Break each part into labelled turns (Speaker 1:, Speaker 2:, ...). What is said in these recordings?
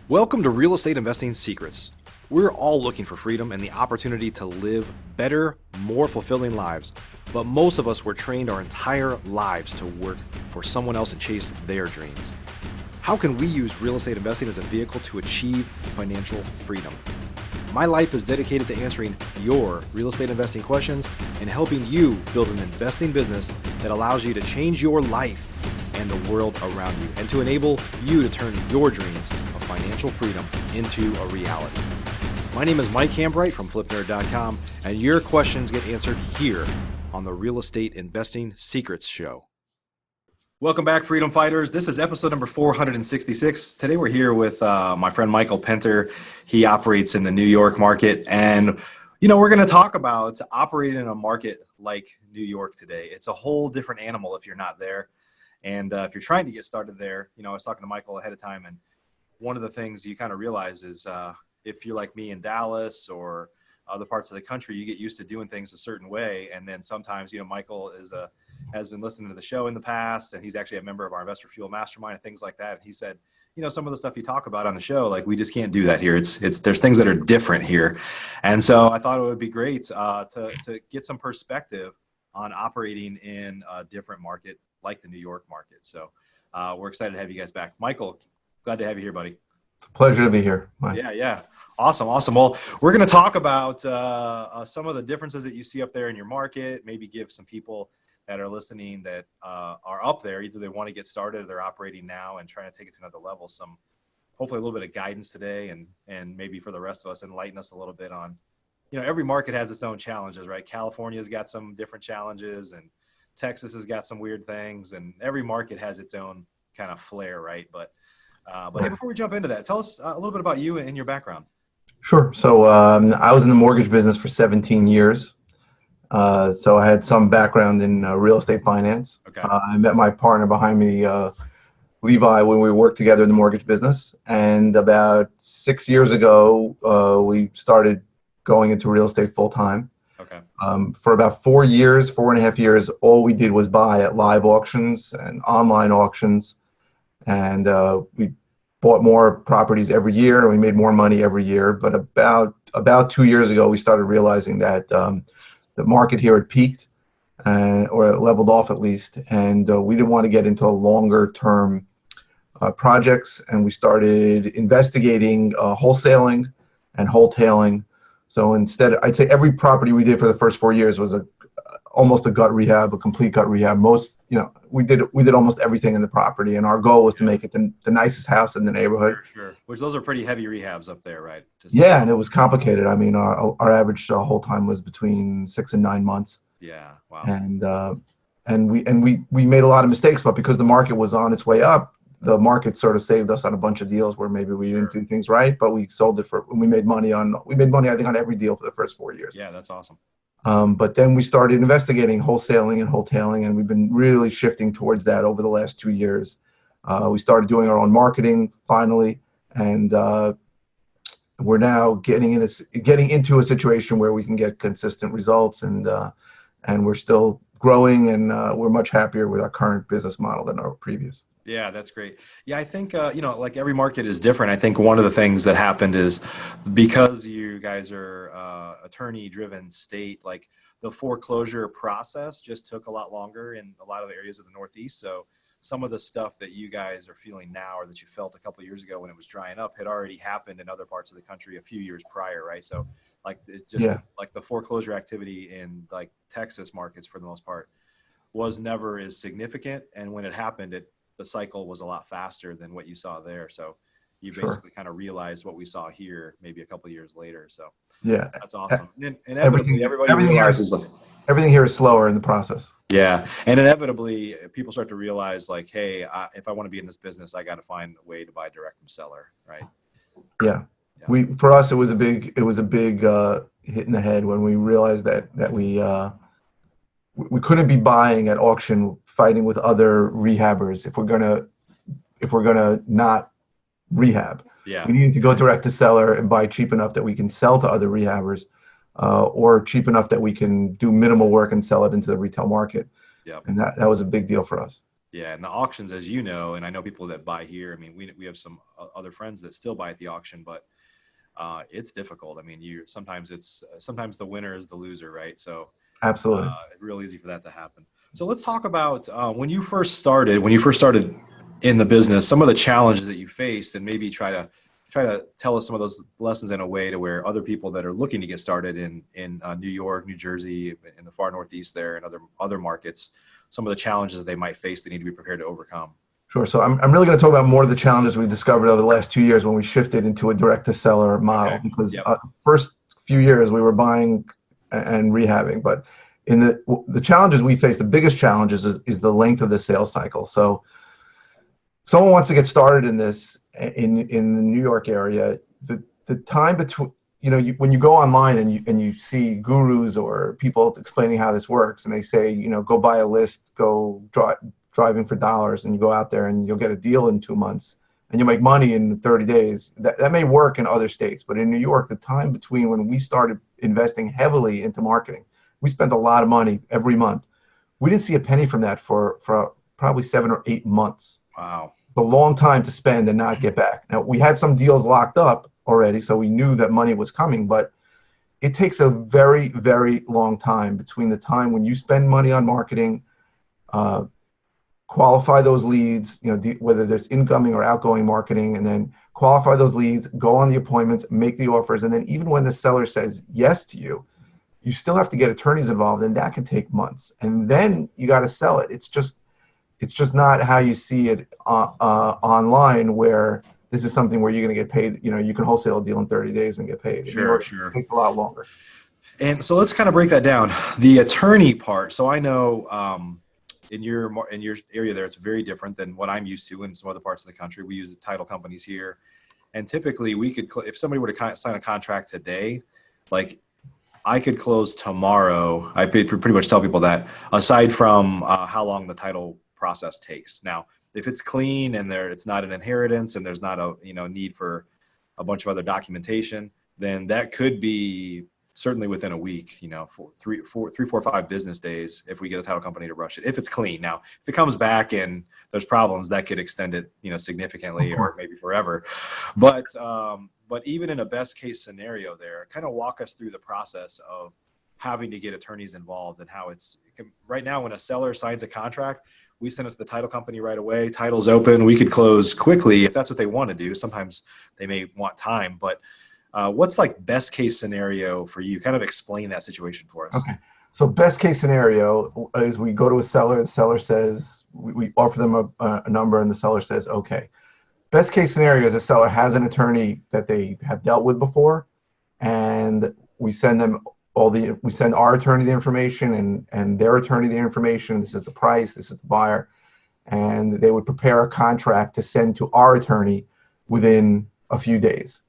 Speaker 1: Welcome to Real Estate Investing Secrets. We're all looking for freedom and the opportunity to live better, more fulfilling lives. But most of us were trained our entire lives to work for someone else and chase their dreams. How can we use real estate investing as a vehicle to achieve financial freedom? My life is dedicated to answering your real estate investing questions and helping you build an investing business that allows you to change your life and the world around you, and to enable you to turn your dreams of financial freedom into a reality. My name is Mike Hambright from FlipNerd.com, and your questions get answered here on the Real Estate Investing Secrets Show. Welcome back, Freedom Fighters. This is episode number 466. Today we're here with my friend Michael Pinter. He operates in the New York market, and we're going to talk about operating in a market like New York today. It's a whole different animal if you're not there. And if you're trying to get started there, I was talking to Michael ahead of time, and one of the things you kind of realize is if you're like me in Dallas or other parts of the country, you get used to doing things a certain way. And then sometimes, Michael has been listening to the show in the past, and he's actually a member of our Investor Fuel Mastermind and things like that. And he said, some of the stuff you talk about on the show, like we just can't do that here. There's things that are different here. And so I thought it would be great to get some perspective on operating in a different market like the New York market. So we're excited to have you guys back. Michael, glad to have you here, buddy.
Speaker 2: It's a pleasure to be here, Mike.
Speaker 1: Yeah. Awesome. Well, we're going to talk about some of the differences that you see up there in your market, maybe give some people that are listening that are up there, either they want to get started or they're operating now and trying to take it to another level, hopefully a little bit of guidance today, and maybe for the rest of us, enlighten us a little bit on, every market has its own challenges, right? California's got some different challenges, and Texas has got some weird things, and every market has its own kind of flair, right? But hey, before we jump into that, tell us a little bit about you and your background.
Speaker 2: Sure. So I was in the mortgage business for 17 years. So I had some background in real estate finance.
Speaker 1: Okay.
Speaker 2: I met my partner behind me, Levi, when we worked together in the mortgage business. And about 6 years ago, we started going into real estate full time.
Speaker 1: Okay.
Speaker 2: For about 4.5 years, all we did was buy at live auctions and online auctions. And we bought more properties every year, and we made more money every year. But about 2 years ago, we started realizing that the market here had peaked, or it leveled off at least. And we didn't want to get into longer term projects. And we started investigating wholesaling and wholetailing. So instead, I'd say every property we did for the first 4 years was almost a gut rehab, a complete gut rehab. We did almost everything in the property, and our goal was to make it the nicest house in the neighborhood.
Speaker 1: Sure. Which those are pretty heavy rehabs up there, right?
Speaker 2: Yeah, and it was complicated. I mean, our average whole time was between 6 and 9 months.
Speaker 1: Yeah. Wow.
Speaker 2: And we made a lot of mistakes, but because the market was on its way up, the market sort of saved us on a bunch of deals where maybe we didn't do things right, but we sold it we made money, I think, on every deal for the first 4 years.
Speaker 1: Yeah, that's awesome.
Speaker 2: But then we started investigating wholesaling and wholetailing, and we've been really shifting towards that over the last 2 years. We started doing our own marketing finally, and we're now getting into a situation where we can get consistent results, and we're still growing, and we're much happier with our current business model than our previous.
Speaker 1: Yeah, that's great. Yeah, I think, like every market is different. I think one of the things that happened is because you guys are attorney-driven state, like the foreclosure process just took a lot longer in a lot of the areas of the Northeast. So some of the stuff that you guys are feeling now, or that you felt a couple of years ago when it was drying up, had already happened in other parts of the country a few years prior, right? So like it's just like the foreclosure activity in like Texas markets for the most part was never as significant. And when it happened, the cycle was a lot faster than what you saw there. So you basically kind of realized what we saw here maybe a couple of years later. So
Speaker 2: yeah,
Speaker 1: that's awesome. And inevitably,
Speaker 2: everything here is slower in the process.
Speaker 1: Yeah. And inevitably people start to realize like, hey, if I want to be in this business, I got to find a way to buy direct from seller. Right.
Speaker 2: Yeah. For us, it was a big hit in the head when we realized that we couldn't be buying at auction, fighting with other rehabbers if we're gonna not rehab.
Speaker 1: Yeah.
Speaker 2: We needed to go direct to seller and buy cheap enough that we can sell to other rehabbers, or cheap enough that we can do minimal work and sell it into the retail market.
Speaker 1: Yeah.
Speaker 2: And that was a big deal for us.
Speaker 1: Yeah, and the auctions, as you know, and I know people that buy here. I mean, we have some other friends that still buy at the auction, but it's difficult. I mean, sometimes the winner is the loser, right? So
Speaker 2: Absolutely.
Speaker 1: it's real easy for that to happen. So let's talk about when you first started in the business, some of the challenges that you faced, and maybe try to tell us some of those lessons in a way to where other people that are looking to get started in New York, New Jersey, in the far Northeast there, and other markets, some of the challenges that they might face, they need to be prepared to overcome.
Speaker 2: Sure. So I'm really going to talk about more of the challenges we discovered over the last 2 years when we shifted into a direct-to-seller model.
Speaker 1: Okay.
Speaker 2: Because
Speaker 1: Yep.
Speaker 2: first few years we were buying and rehabbing, but in the challenges we face, the biggest challenges is the length of the sales cycle. So someone wants to get started in this in the New York area, the time between, when you go online and you see gurus or people explaining how this works, and they say, go buy a list, go driving for dollars, and you go out there and you'll get a deal in 2 months and you'll make money in 30 days. That may work in other states, but in New York, the time between when we started investing heavily into marketing, we spent a lot of money every month. We didn't see a penny from that for probably 7 or 8 months.
Speaker 1: Wow.
Speaker 2: It's a long time to spend and not get back. Now, we had some deals locked up already, so we knew that money was coming, but it takes a very, very long time between the time when you spend money on marketing, qualify those leads, whether there's incoming or outgoing marketing, and then qualify those leads, go on the appointments, make the offers, and then even when the seller says yes to you, you still have to get attorneys involved, and that can take months. And then you got to sell it. It's just not how you see it online, where this is something where you're going to get paid. You can wholesale a deal in 30 days and get paid.
Speaker 1: Sure,
Speaker 2: It
Speaker 1: sure.
Speaker 2: takes a lot longer.
Speaker 1: And so let's kind of break that down. The attorney part. So I know in your area there, it's very different than what I'm used to in some other parts of the country. We use the title companies here, and typically we could, if somebody were to sign a contract today, like I could close tomorrow. I pretty much tell people that, aside from how long the title process takes. Now, if it's clean and it's not an inheritance and there's not a need for a bunch of other documentation, then that could be certainly within a week, for three, four, 5 business days, if we get a title company to rush it, if it's clean. Now, if it comes back and there's problems, that could extend it, significantly or maybe forever. But even in a best case scenario there, kind of walk us through the process of having to get attorneys involved and how right now, when a seller signs a contract, we send it to the title company right away. Title's open. We could close quickly if that's what they want to do. Sometimes they may want time, but what's like best case scenario for you? Kind of explain that situation for us.
Speaker 2: Okay. So best case scenario is we go to a seller. The seller says, we offer them a number, and the seller says, okay. Best case scenario is a seller has an attorney that they have dealt with before, and we send them we send our attorney the information and their attorney the information. This is the price, this is the buyer, and they would prepare a contract to send to our attorney within a few days.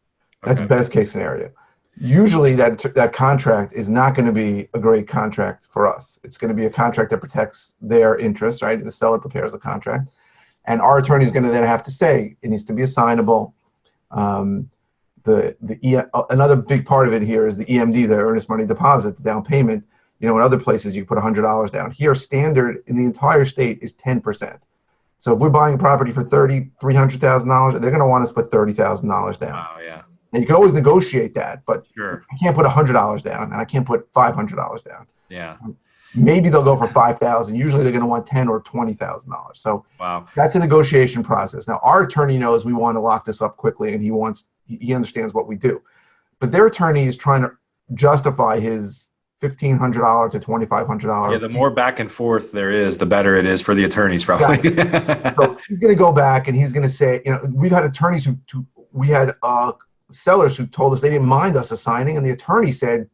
Speaker 2: That's
Speaker 1: Okay.
Speaker 2: best case scenario. Usually that contract is not going to be a great contract for us. It's going to be a contract that protects their interests, right? The seller prepares a contract, and our attorney is going to then have to say it needs to be assignable. Another big part of it here is the EMD, the earnest money deposit, the down payment. In other places you put $100 down. Here, standard in the entire state is 10%. So if we're buying a property for $300,000, they're going to want us to put $30,000 down.
Speaker 1: Wow, yeah.
Speaker 2: And you can always negotiate that, but
Speaker 1: Sure.
Speaker 2: I can't put $100 down, and I can't put $500 down.
Speaker 1: Yeah.
Speaker 2: Maybe they'll go for $5,000. Usually they're going to want $10,000 or $20,000. So
Speaker 1: Wow.
Speaker 2: that's a negotiation process. Now, our attorney knows we want to lock this up quickly, and he understands what we do. But their attorney is trying to justify his $1,500 to $2,500.
Speaker 1: Yeah, the more back and forth there is, the better it is for the attorneys, probably.
Speaker 2: Exactly. So he's going to go back and he's going to say, we've had attorneys we had sellers who told us they didn't mind us assigning, and the attorney said,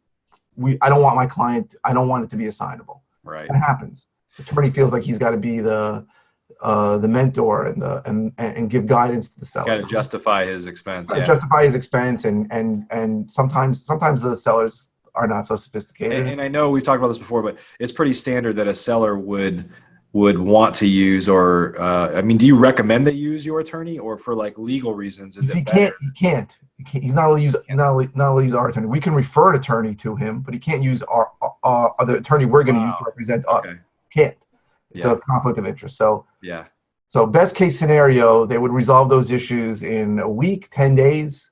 Speaker 2: I don't want my client, I don't want it to be assignable.
Speaker 1: Right.
Speaker 2: That happens. The attorney feels like he's got to be the mentor and give guidance to the seller.
Speaker 1: Got to justify his expense. Yeah.
Speaker 2: Justify his expense, and sometimes the sellers are not so sophisticated.
Speaker 1: And I know we've talked about this before, but it's pretty standard that a seller would want to use, or do you recommend they use your attorney, or for like legal reasons?
Speaker 2: He can't. He's not allowed to use our attorney. We can refer an attorney to him, but he can't use our other attorney we're going to use to represent us.
Speaker 1: Okay.
Speaker 2: Can't. It's a conflict of interest. So
Speaker 1: Yeah.
Speaker 2: So best case scenario, they would resolve those issues in a week, 10 days,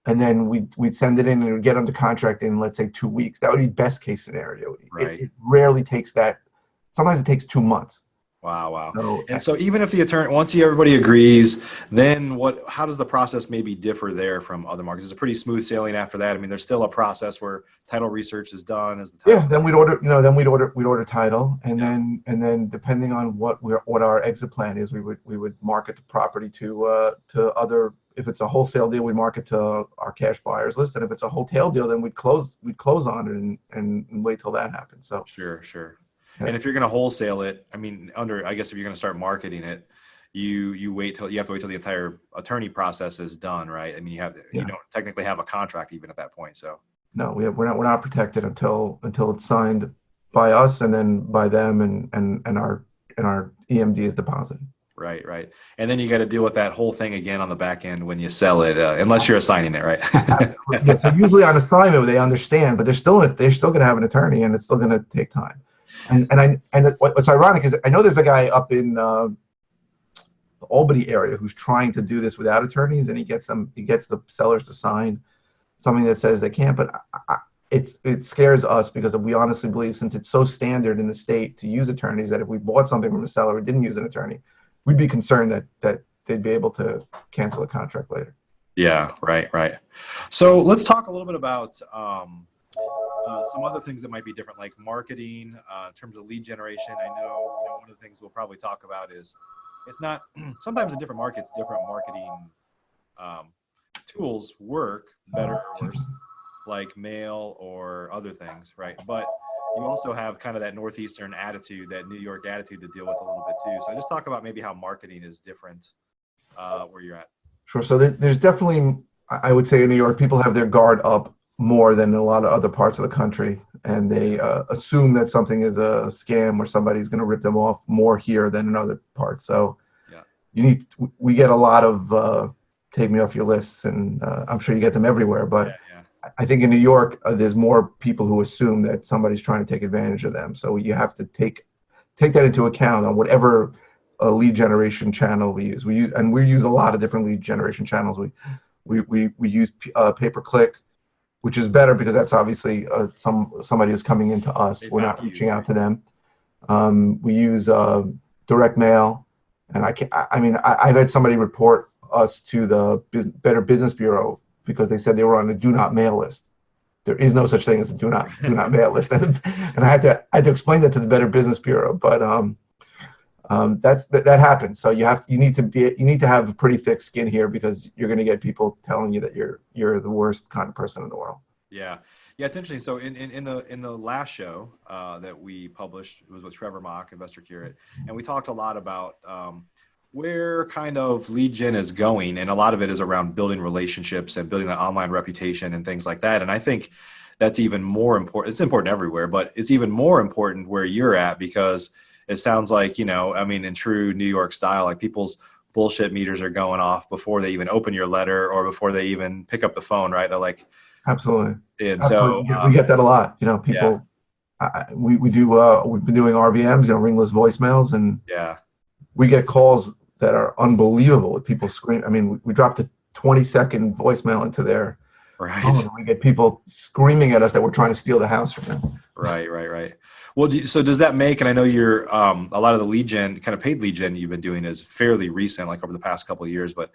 Speaker 2: and then we'd send it in and it would get under contract in, let's say, 2 weeks. That would be best case scenario.
Speaker 1: Right.
Speaker 2: It rarely takes that. Sometimes it takes 2 months.
Speaker 1: Wow, wow.
Speaker 2: So
Speaker 1: And so even if the attorney, once everybody agrees, then how does the process maybe differ there from other markets? Is it pretty smooth sailing after that? I mean, there's still a process where title research is done as the title.
Speaker 2: yeah, then we'd order title, and
Speaker 1: Yeah.
Speaker 2: then depending on what our exit plan is, we would market the property to other. If it's a wholesale deal, we market to our cash buyers list, and if it's a hotel deal, then we'd close on it and wait till that happens. So
Speaker 1: Sure, sure.
Speaker 2: yeah,
Speaker 1: And if you're going to wholesale it, I mean, I guess if you're going to start marketing it, you have to wait till the entire attorney process is done, right? I mean, you
Speaker 2: yeah.
Speaker 1: don't technically have a contract even at that point. So
Speaker 2: No, we're not protected until it's signed by us and then by them, and our EMD is deposited.
Speaker 1: right, right. And then you got to deal with that whole thing again on the back end when you sell it, unless you're assigning it, right?
Speaker 2: Absolutely. Yeah. So usually on assignment they understand, but they're still going to have an attorney, and it's still going to take time. And what's ironic is I know there's a guy up in the Albany area who's trying to do this without attorneys, and he gets the sellers to sign something that says they can't. But it scares us because we honestly believe, since it's so standard in the state to use attorneys, that if we bought something from a seller who didn't use an attorney, we'd be concerned that they'd be able to cancel the contract later.
Speaker 1: Yeah, right, right. So let's talk a little bit about some other things that might be different, like marketing in terms of lead generation. I know, one of the things we'll probably talk about is it's not sometimes in different markets, different marketing um, tools work better or worse, like mail or other things, right? But you also have kind of that Northeastern attitude, that New York attitude to deal with a little bit too. So just talk about maybe how marketing is different where you're at.
Speaker 2: Sure. So there's definitely, I would say, in New York, people have their guard up more than in a lot of other parts of the country, and they assume that something is a scam or somebody's going to rip them off more here than in other parts. So
Speaker 1: Yeah.
Speaker 2: we get a lot of take me off your lists, and I'm sure you get them everywhere. But
Speaker 1: Yeah.
Speaker 2: I think in New York, there's more people who assume that somebody's trying to take advantage of them. So you have to take that into account on whatever lead generation channel we use. We use a lot of different lead generation channels. We use pay-per-click, which is better because that's obviously somebody who's coming into us.
Speaker 1: They
Speaker 2: We're
Speaker 1: found
Speaker 2: not
Speaker 1: you,
Speaker 2: reaching out
Speaker 1: right?
Speaker 2: to them. We use direct mail, and I've had somebody report us to the Better Business Bureau because they said they were on the do not mail list. There is no such thing as a do not mail list, and I had to explain that to the Better Business Bureau. But that happens. So you need to have a pretty thick skin here, because you're going to get people telling you that you're the worst kind of person in the world.
Speaker 1: Yeah. Yeah, it's interesting. So in the last show that we published, it was with Trevor Mock, Investor Curate, and we talked a lot about where kind of lead gen is going, and a lot of it is around building relationships and building that online reputation and things like that. And I think that's even more important. It's important everywhere, but it's even more important where you're at, because it sounds like, I mean, in true New York style, like people's bullshit meters are going off before they even open your letter or before they even pick up the phone, right? They're like,
Speaker 2: Absolutely.
Speaker 1: and
Speaker 2: Absolutely.
Speaker 1: so,
Speaker 2: We get that a lot.
Speaker 1: yeah,
Speaker 2: People. We've been doing RVMs, ringless voicemails, and
Speaker 1: yeah,
Speaker 2: we get calls that are unbelievable with people screaming. I mean, we dropped a 20-second voicemail into their phone,
Speaker 1: right.
Speaker 2: and we get people screaming at us that we're trying to steal the house from them.
Speaker 1: Right, right, right. Well, so does that make, and I know you're, a lot of the lead gen, kind of paid lead gen you've been doing is fairly recent, like over the past couple of years, but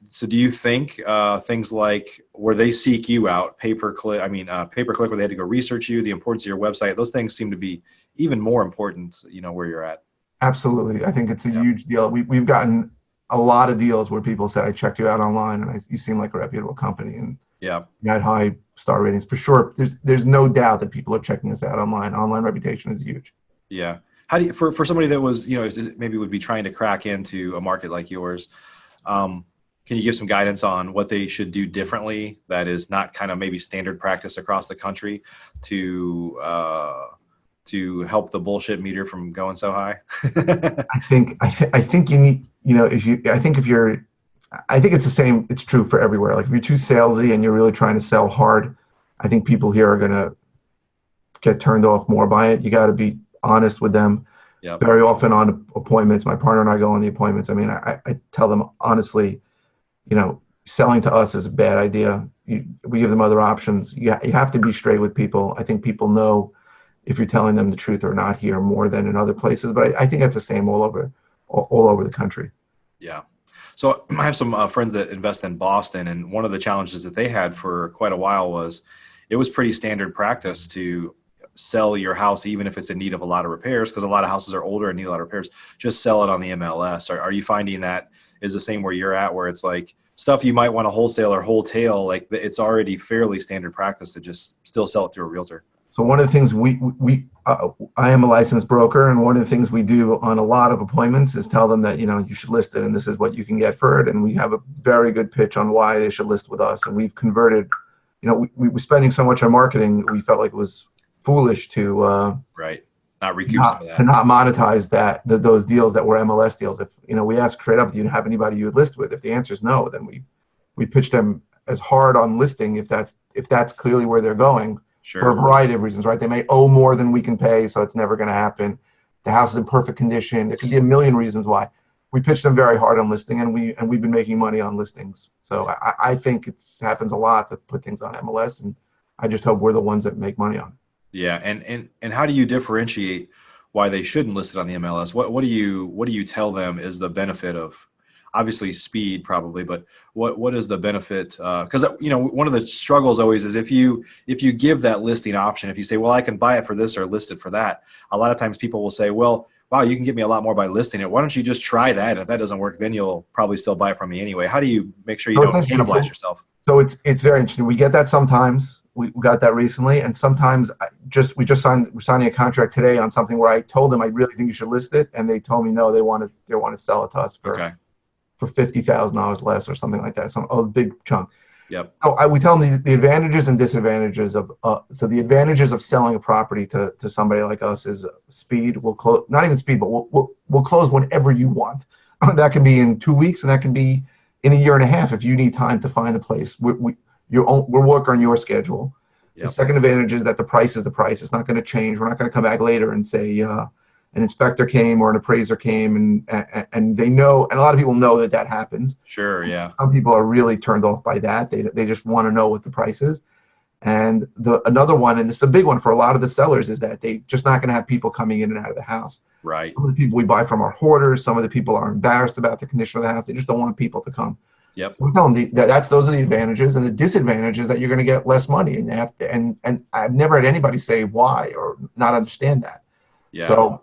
Speaker 1: so do you think things like where they seek you out, pay-per-click where they had to go research you, the importance of your website, those things seem to be even more important, where you're at.
Speaker 2: Absolutely. I think it's a
Speaker 1: Yeah.
Speaker 2: huge deal. We've gotten a lot of deals where people said, I checked you out online, and you seem like a reputable company, and
Speaker 1: Yeah.
Speaker 2: you had high star ratings for sure. There's no doubt that people are checking us out online. Online reputation is huge.
Speaker 1: Yeah. How do you, for somebody that was, maybe would be trying to crack into a market like yours, can you give some guidance on what they should do differently that is not kind of maybe standard practice across the country to help the bullshit meter from going so high?
Speaker 2: I think you need, I think it's the same. It's true for everywhere. Like if you're too salesy and you're really trying to sell hard, I think people here are going to get turned off more by it. You got to be honest with them.
Speaker 1: Yep.
Speaker 2: very often on appointments. My partner and I go on the appointments. I mean, I tell them honestly, selling to us is a bad idea. We give them other options. You have to be straight with people. I think people know if you're telling them the truth or not here more than in other places. But I think that's the same all over the country.
Speaker 1: Yeah. So I have some friends that invest in Boston, and one of the challenges that they had for quite a while was it was pretty standard practice to sell your house even if it's in need of a lot of repairs, because a lot of houses are older and need a lot of repairs. Just sell it on the MLS. Are you finding that is the same where you're at, where it's like stuff you might want to wholesale or wholetail, like it's already fairly standard practice to just still sell it through a realtor?
Speaker 2: So one of the things I am a licensed broker, and one of the things we do on a lot of appointments is tell them that you should list it, and this is what you can get for it, and we have a very good pitch on why they should list with us. And we've converted, we were spending so much on marketing, we felt like it was foolish to
Speaker 1: Right. Not recoup some of that.
Speaker 2: not monetize those deals that were MLS deals. If we ask straight up, do you have anybody you would list with? If the answer is no, then we pitch them as hard on listing if that's clearly where they're going.
Speaker 1: Sure.
Speaker 2: For a variety of reasons, right? They may owe more than we can pay, so it's never going to happen. The house is in perfect condition. There could be a million reasons why. We pitch them very hard on listing, and we've been making money on listings. So I think it happens a lot to put things on MLS, and I just hope we're the ones that make money on it.
Speaker 1: Yeah, and how do you differentiate why they shouldn't list it on the MLS? What do you tell them is the benefit of, obviously speed probably, but what is the benefit? Because one of the struggles always is if you give that listing option, if you say, well, I can buy it for this or list it for that, a lot of times people will say, well, wow, you can get me a lot more by listing it. Why don't you just try that? And if that doesn't work, then you'll probably still buy it from me anyway. How do you make sure you don't cannibalize yourself?
Speaker 2: So it's very interesting. We get that sometimes. We got that recently, and sometimes we're signing a contract today on something where I told them I really think you should list it, and they told me no, they want to sell it to us for $50,000 less or something like that, a big chunk.
Speaker 1: Yep.
Speaker 2: So we tell them the advantages and disadvantages of so the advantages of selling a property to somebody like us is speed. We'll close, not even speed, but we'll close whenever you want. That can be in 2 weeks, and that can be in a year and a half if you need time to find a place. We're working on your schedule. Yep. The second advantage is that the price is the price. It's not going to change. We're not going to come back later and say an inspector came or an appraiser came, and they know, and a lot of people know that happens.
Speaker 1: Sure, yeah.
Speaker 2: Some people are really turned off by that. They just want to know what the price is. And another one, and this is a big one for a lot of the sellers, is that they just not going to have people coming in and out of the house.
Speaker 1: Right.
Speaker 2: Some of the people we buy from are hoarders. Some of the people are embarrassed about the condition of the house. They just don't want people to come.
Speaker 1: Yep.
Speaker 2: So we tell them those are the advantages, and the disadvantages that you're going to get less money, and they have to, and I've never had anybody say why or not understand that.
Speaker 1: Yeah.
Speaker 2: So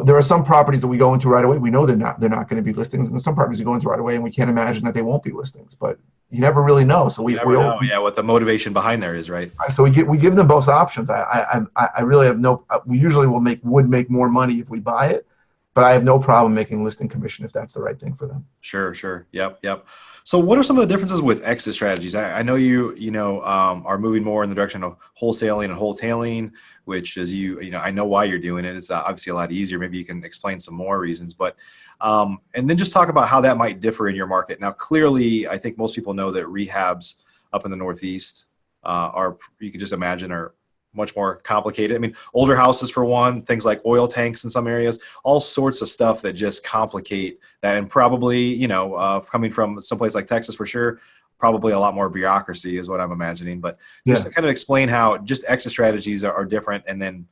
Speaker 2: there are some properties that we go into right away. We know they're not going to be listings, and there's some properties we go into right away, and we can't imagine that they won't be listings. But you never really know. So we
Speaker 1: know, what the motivation behind there is, right?
Speaker 2: So we give them both options. I really have no. We usually would make more money if we buy it, but I have no problem making listing commission if that's the right thing for them.
Speaker 1: Sure. Yep. So what are some of the differences with exit strategies? I know you are moving more in the direction of wholesaling and wholetailing, which is I know why you're doing it. It's obviously a lot easier. Maybe you can explain some more reasons, but and then just talk about how that might differ in your market. Now, clearly, I think most people know that rehabs up in the Northeast you can just imagine are much more complicated. I mean, older houses for one, things like oil tanks in some areas, all sorts of stuff that just complicate that. And probably, coming from someplace like Texas for sure, probably a lot more bureaucracy is what I'm imagining. But just kind of explain how just exit strategies are different. And then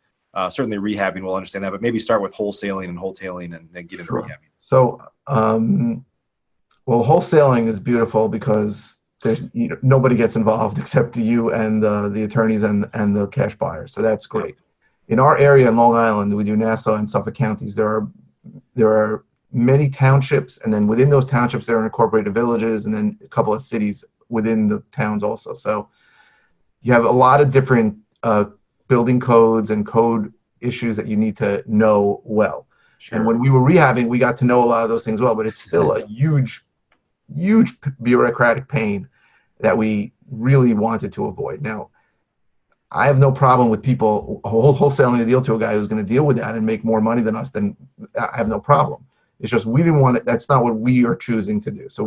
Speaker 1: certainly rehabbing, we'll understand that. But maybe start with wholesaling and wholetailing and then get into rehabbing.
Speaker 2: So, wholesaling is beautiful because nobody gets involved except you and the attorneys and the cash buyers. So that's great. In our area in Long Island, we do Nassau and Suffolk counties. There are many townships, and then within those townships, there are incorporated villages, and then a couple of cities within the towns also. So you have a lot of different building codes and code issues that you need to know well. Sure. And when we were rehabbing, we got to know a lot of those things well, but it's still a huge bureaucratic pain that we really wanted to avoid. Now, I have no problem with people wholesaling a deal to a guy who's going to deal with that and make more money than us. Then I have no problem. It's just we didn't want it. That's not what we are choosing to do. So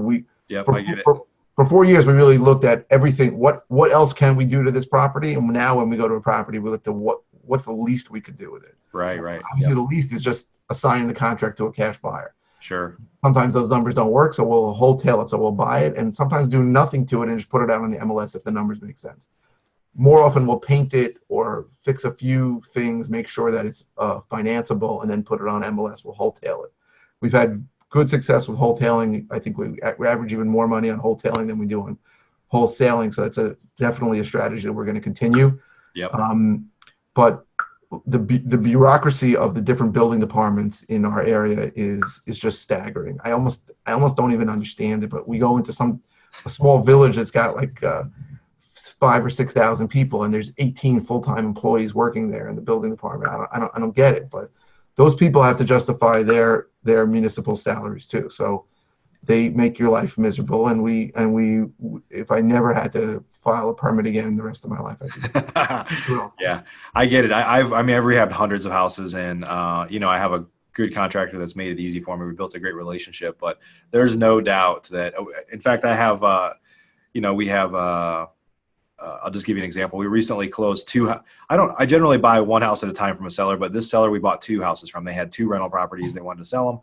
Speaker 2: for 4 years, we really looked at everything. What else can we do to this property? And now when we go to a property, we look at what's the least we could do with it?
Speaker 1: Right, right.
Speaker 2: Obviously,
Speaker 1: Yep.
Speaker 2: the least is just assigning the contract to a cash buyer.
Speaker 1: Sure.
Speaker 2: Sometimes those numbers don't work, so we'll wholesale it. So we'll buy it, and sometimes do nothing to it and just put it out on the MLS if the numbers make sense. More often, we'll paint it or fix a few things, make sure that it's financeable, and then put it on MLS. We'll wholesale it. We've had good success with wholetailing. I think we average even more money on wholetailing than we do on wholesaling. So that's definitely a strategy that we're going to continue.
Speaker 1: Yep.
Speaker 2: But the bureaucracy of the different building departments in our area is just staggering. I almost don't even understand it. But we go into a small village that's got like 5,000 or 6,000 people, and there's 18 full-time employees working there in the building department. I don't get it, but those people have to justify their municipal salaries too. So they make your life miserable. And we if I never had to file a permit again the rest of my life, I could.
Speaker 1: Yeah, I get it. I've rehabbed hundreds of houses, and I have a good contractor that's made it easy for me. We built a great relationship, but there's no doubt that, in fact, I have, we have, I'll just give you an example. We recently closed I generally buy one house at a time from a seller, but this seller we bought two houses from. They had two rental properties. They wanted to sell them.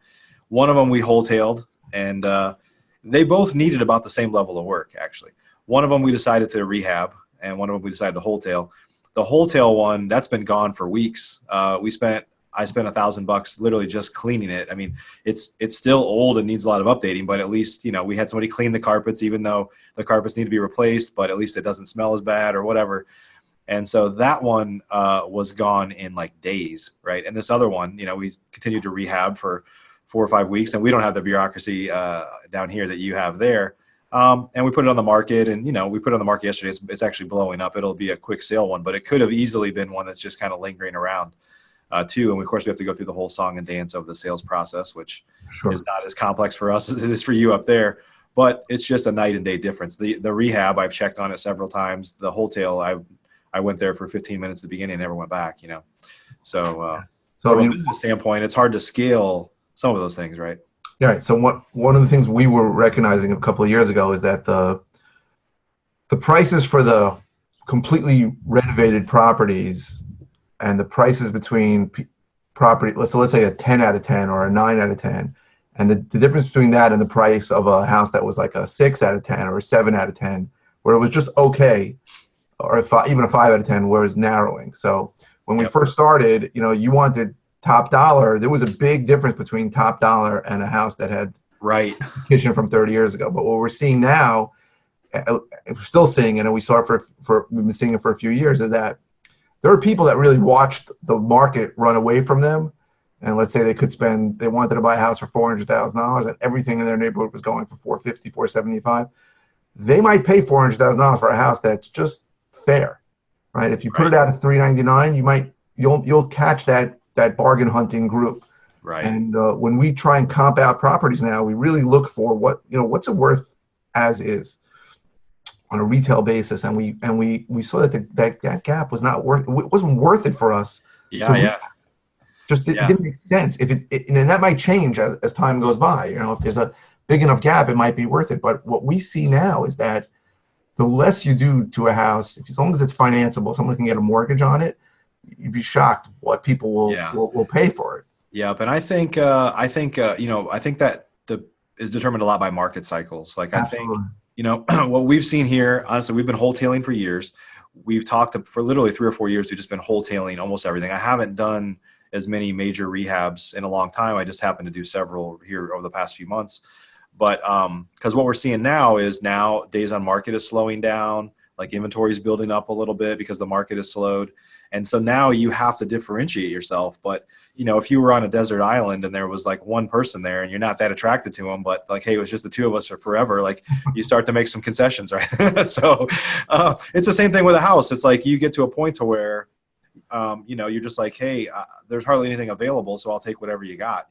Speaker 1: One of them we wholetailed, and they both needed about the same level of work, actually. One of them we decided to rehab, and one of them we decided to wholetail. The wholetail one, that's been gone for weeks. I spent $1,000 literally just cleaning it. I mean, it's still old and needs a lot of updating, but at least, we had somebody clean the carpets, even though the carpets need to be replaced, but at least it doesn't smell as bad or whatever. And so that one was gone in like days, right? And this other one, we continued to rehab for 4 or 5 weeks, and we don't have the bureaucracy down here that you have there. And we put it on the market, and we put it on the market yesterday. It's actually blowing up. It'll be a quick sale one, but it could have easily been one that's just kind of lingering around too. And of course, we have to go through the whole song and dance of the sales process, which is not as complex for us as it is for you up there. But it's just a night and day difference. The rehab, I've checked on it several times. The wholesale, I went there for 15 minutes at the beginning and never went back. So from a business standpoint, it's hard to scale some of those things, right?
Speaker 2: Yeah. So one of the things we were recognizing a couple of years ago is that the prices for the completely renovated properties and the prices between property, let's say a 10 out of 10 or a 9 out of 10, and the difference between that and the price of a house that was like a 6 out of 10 or a 7 out of 10, where it was just okay, or even a 5 out of 10, was narrowing. So when we first started, you wanted top dollar. There was a big difference between top dollar and a house that had a kitchen from 30 years ago. But what we're seeing now, we're still seeing it, and we saw it we've been seeing it for a few years, is that there are people that really watched the market run away from them. And let's say they wanted to buy a house for $400,000, and everything in their neighborhood was going for $450,000, $475,000. They might pay $400,000 for a house that's just fair, right? If you put it out at $399,000, you'll catch that bargain hunting group.
Speaker 1: Right.
Speaker 2: And when we try and comp out properties now, we really look for what's it worth as is on a retail basis, and we saw that that gap was not worth. It wasn't worth it for us.
Speaker 1: Yeah.
Speaker 2: It didn't make sense. And that might change as time goes by. If there's a big enough gap, it might be worth it. But what we see now is that the less you do to a house, as long as it's financeable, someone can get a mortgage on it, you'd be shocked what people will pay for it.
Speaker 1: Yep. And I think that is determined a lot by market cycles. Like, absolutely. I think, what we've seen here, honestly, we've been wholetailing for years. We've talked for literally 3 or 4 years. We've just been wholetailing almost everything. I haven't done as many major rehabs in a long time. I just happened to do several here over the past few months. But because what we're seeing now is days on market is slowing down, like inventory is building up a little bit because the market is slowed. And so now you have to differentiate yourself. But, if you were on a desert island and there was like one person there and you're not that attracted to them, but like, hey, it was just the two of us for forever, like you start to make some concessions, right? So it's the same thing with a house. It's like you get to a point to where, you're just like, hey, there's hardly anything available, so I'll take whatever you got,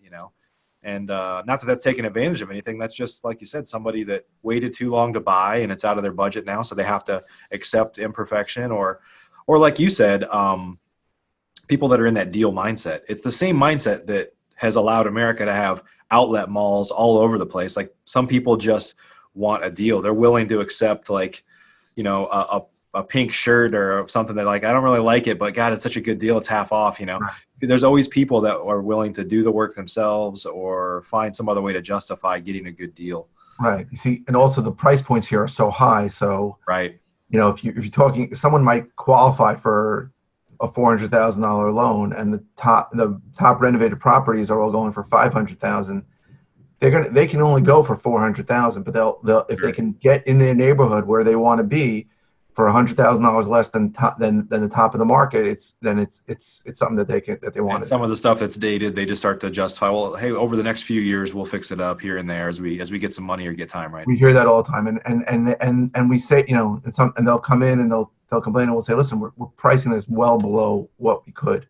Speaker 1: And not that that's taking advantage of anything. That's just, like you said, somebody that waited too long to buy and it's out of their budget now, so they have to accept imperfection, or like you said, people that are in that deal mindset. It's the same mindset that has allowed America to have outlet malls all over the place. Like, some people just want a deal. They're willing to accept, like, a a pink shirt or something that like, I don't really like it, but God, it's such a good deal. It's half off, you know.
Speaker 2: Right.
Speaker 1: There's always people that are willing to do the work themselves or find some other way to justify getting a good deal.
Speaker 2: Right. You see, and also the price points here are so high. So,
Speaker 1: Right.
Speaker 2: you know, if you're talking, someone might qualify for a $400,000 loan, and the top renovated properties are all going for 500,000. They can only go for 400,000, but they'll if they
Speaker 1: Sure.
Speaker 2: can get in their neighborhood where they want to be for $100,000 less than the top of the market, it's something that they
Speaker 1: And
Speaker 2: want to
Speaker 1: some
Speaker 2: do.
Speaker 1: of the stuff that's dated, they just start to justify, well, hey, over the next few years, we'll fix it up here and there as we get some money or get time, right?
Speaker 2: We hear that all the time, and we say, you know, and they'll come in and they'll complain, and we'll say, listen, we're pricing this well below what we could.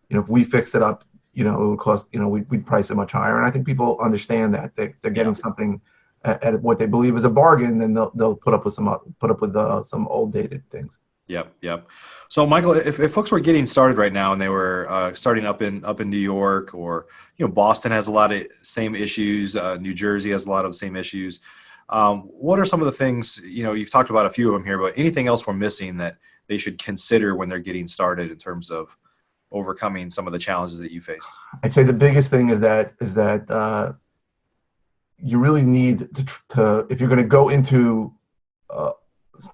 Speaker 2: You know, if we fixed it up, you know, it would cost, you know, we'd price it much higher. And I think people understand that they're
Speaker 1: Yeah.
Speaker 2: getting something at what they believe is a bargain, then they'll put up with some old dated things.
Speaker 1: Yep, yep. So, Michael, if folks were getting started right now and they were starting up in New York, or you know, Boston has a lot of same issues, New Jersey has a lot of the same issues. What are some of the things, you know, you've talked about a few of them here, but anything else we're missing that they should consider when they're getting started in terms of overcoming some of the challenges that you faced?
Speaker 2: I'd say the biggest thing is that you really need to if you're going to go into uh,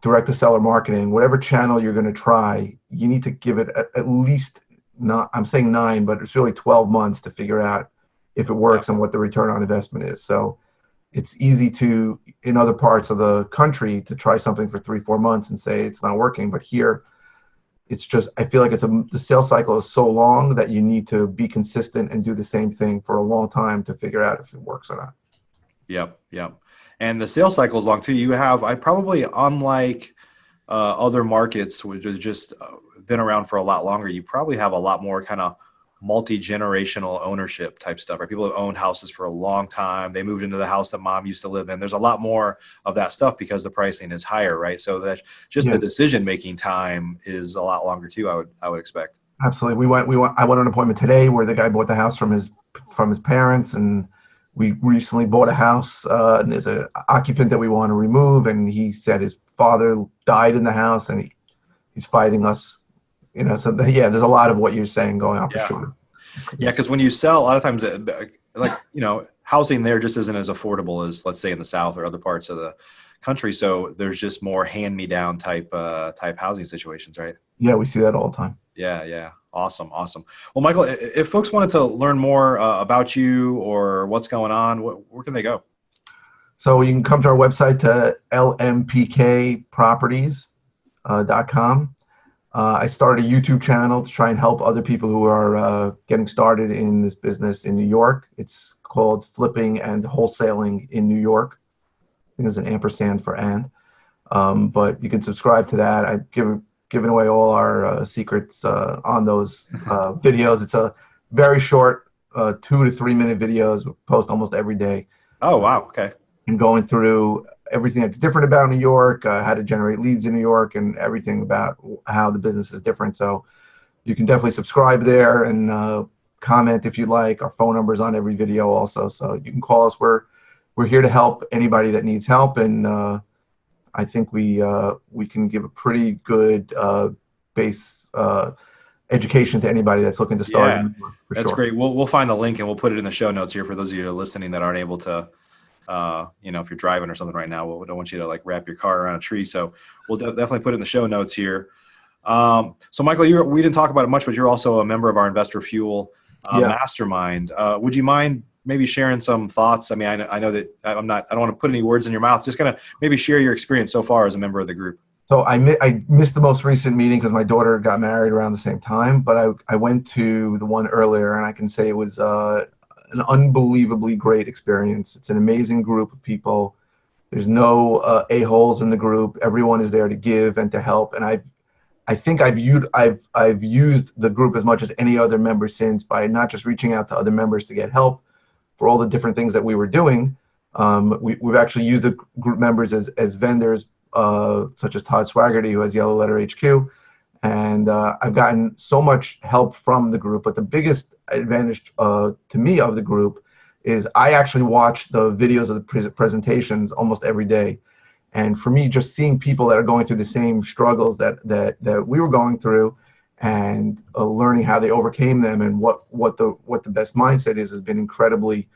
Speaker 2: direct to seller marketing, whatever channel you're going to try, you need to give it at least, not, I'm saying 9, but it's really 12 months to figure out if it works
Speaker 1: Yep.
Speaker 2: and what the return on investment is. So it's easy to, in other parts of the country, to try something for 3-4 months and say it's not working. But here, it's just, I feel like the sales cycle is so long that you need to be consistent and do the same thing for a long time to figure out if it works or not.
Speaker 1: Yep, yep. And the sales cycle is long too. You have, I probably, unlike other markets, which has just been around for a lot longer, you probably have a lot more kind of multi-generational ownership type stuff, right? People have owned houses for a long time. They moved into the house that mom used to live in. There's a lot more of that stuff because the pricing is higher, right? So that just the
Speaker 2: Yeah,
Speaker 1: decision-making time is a lot longer too, I would expect.
Speaker 2: absolutely. I went on an appointment today where the guy bought the house from his parents, and we recently bought a house, and there's an occupant that we want to remove, and he said his father died in the house, and he's fighting us, you know. So yeah, there's a lot of what you're saying going on for
Speaker 1: Yeah.
Speaker 2: sure.
Speaker 1: Yeah, because when you sell, a lot of times, like, you know, housing there just isn't as affordable as, let's say, in the South or other parts of the country. So there's just more hand-me-down type housing situations, right?
Speaker 2: Yeah, we see that all the time.
Speaker 1: Yeah, yeah. Awesome, awesome. Well, Michael, if folks wanted to learn more about you or what's going on, where can they go?
Speaker 2: So you can come to our website to lmpkproperties.com. I started a YouTube channel to try and help other people who are getting started in this business in New York. It's called Flipping and Wholesaling in New York. I think there's an ampersand for and. But you can subscribe to that. I've given away all our secrets on those videos. It's a very short 2 to 3 minute videos. We post almost every day.
Speaker 1: Oh, wow. Okay.
Speaker 2: And going through everything that's different about New York, how to generate leads in New York, and everything about how the business is different. So you can definitely subscribe there and comment if you like. Our phone number is on every video also, so you can call us. We're here to help anybody that needs help, and I think we can give a pretty good base education to anybody that's looking to start.
Speaker 1: Yeah,
Speaker 2: For
Speaker 1: that's
Speaker 2: sure.
Speaker 1: great. We'll find the link and we'll put it in the show notes here for those of you who are listening that aren't able to, you know, if you're driving or something right now, we don't want you to like wrap your car around a tree. So we'll definitely put it in the show notes here. So Michael, we didn't talk about it much, but you're also a member of our Investor Fuel
Speaker 2: Yeah.
Speaker 1: Mastermind. Would you mind maybe sharing some thoughts? I mean, I know that I don't want to put any words in your mouth. Just kind of maybe share your experience so far as a member of the group.
Speaker 2: So I missed the most recent meeting because my daughter got married around the same time, but I went to the one earlier, and I can say it was an unbelievably great experience. It's an amazing group of people. There's no a-holes in the group. Everyone is there to give and to help, and I think I've used the group as much as any other member since, by not just reaching out to other members to get help for all the different things that we were doing. We've actually used the group members as vendors, such as Todd Swaggerty, who has Yellow Letter HQ, and I've gotten so much help from the group. But the biggest advantage to me of the group is I actually watch the videos of the presentations almost every day, And for me, just seeing people that are going through the same struggles that we were going through, and learning how they overcame them and what the best mindset is, has been incredibly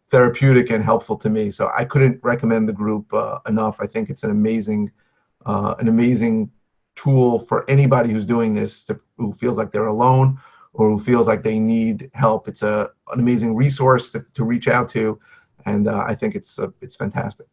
Speaker 2: therapeutic and helpful to me. So I couldn't recommend the group enough. I think it's an amazing tool for anybody who's doing this, who feels like they're alone or who feels like they need help. It's an amazing resource to reach out to, and I think it's fantastic.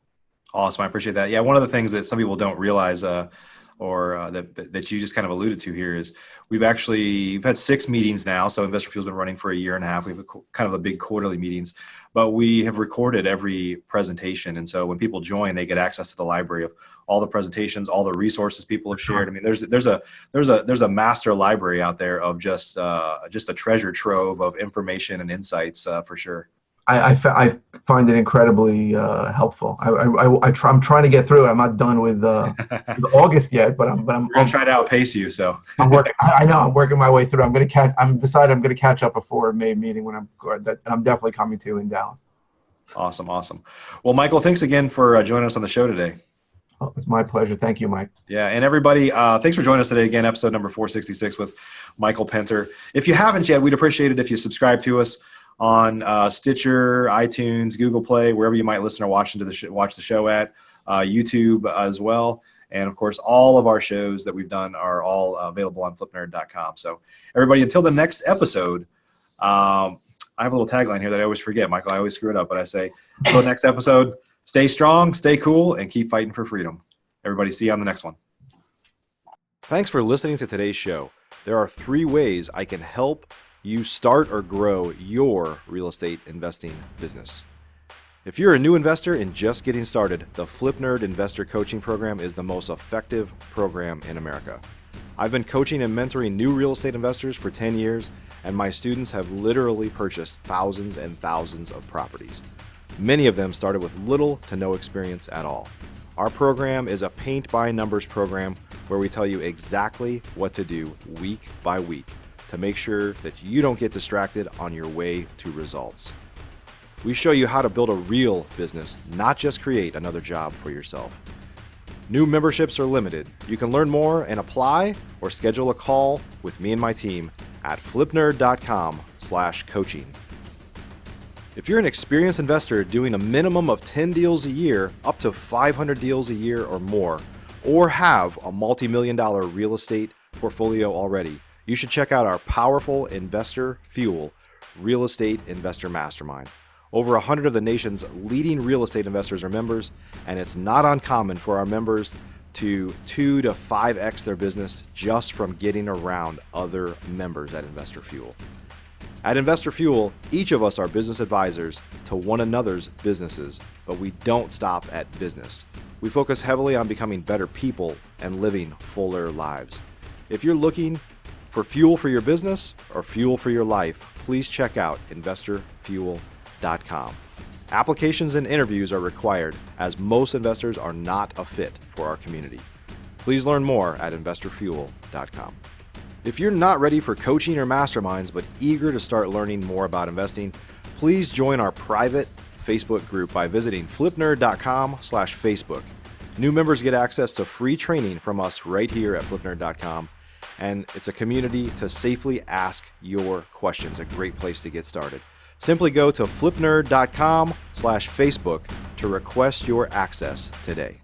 Speaker 1: Awesome. I appreciate that. Yeah. One of the things that some people don't realize, that you just kind of alluded to here, is we've had 6 meetings now. So Investor Fuel's been running for a year and a half. We have kind of the big quarterly meetings, but we have recorded every presentation. And so when people join, they get access to the library of all the presentations, all the resources people have shared. I mean, there's a master library out there of just a treasure trove of information and insights, for sure.
Speaker 2: I find it incredibly helpful. I'm trying to get through it. I'm not done with August yet, but I'm
Speaker 1: gonna try to outpace you. So
Speaker 2: I know I'm working my way through. I'm gonna catch up before May meeting, and I'm definitely coming to in Dallas.
Speaker 1: Awesome. Well, Michael, thanks again for joining us on the show today.
Speaker 2: Oh, it's my pleasure. Thank you, Mike.
Speaker 1: Yeah, and everybody, thanks for joining us today again, episode number 466 with Michael Pinter. If you haven't yet, we'd appreciate it if you subscribe to us on Stitcher, iTunes, Google Play, wherever you might listen or watch the show at, YouTube as well. And of course, all of our shows that we've done are all available on flipnerd.com. So everybody, until the next episode, I have a little tagline here that I always forget, Michael. I always screw it up, but I say, until the next episode, stay strong, stay cool, and keep fighting for freedom. Everybody, see you on the next one. Thanks for listening to today's show. There are 3 ways I can help you start or grow your real estate investing business. If you're a new investor and just getting started, the Flip Nerd Investor Coaching Program is the most effective program in America. I've been coaching and mentoring new real estate investors for 10 years, and my students have literally purchased thousands and thousands of properties. Many of them started with little to no experience at all. Our program is a paint-by-numbers program where we tell you exactly what to do week by week to make sure that you don't get distracted on your way to results. We show you how to build a real business, not just create another job for yourself. New memberships are limited. You can learn more and apply or schedule a call with me and my team at flipnerd.com/coaching. If you're an experienced investor doing a minimum of 10 deals a year, up to 500 deals a year or more, or have a multi-million-dollar real estate portfolio already, you should check out our powerful Investor Fuel Real Estate Investor Mastermind. Over 100 of the nation's leading real estate investors are members, and it's not uncommon for our members to 2 to 5x their business just from getting around other members at Investor Fuel. At Investor Fuel, each of us are business advisors to one another's businesses, but we don't stop at business. We focus heavily on becoming better people and living fuller lives. If you're looking for fuel for your business or fuel for your life, please check out investorfuel.com. Applications and interviews are required, as most investors are not a fit for our community. Please learn more at investorfuel.com. If you're not ready for coaching or masterminds but eager to start learning more about investing, please join our private Facebook group by visiting flipnerd.com/Facebook. New members get access to free training from us right here at flipnerd.com. And it's a community to safely ask your questions, a great place to get started. Simply go to flipnerd.com/Facebook to request your access today.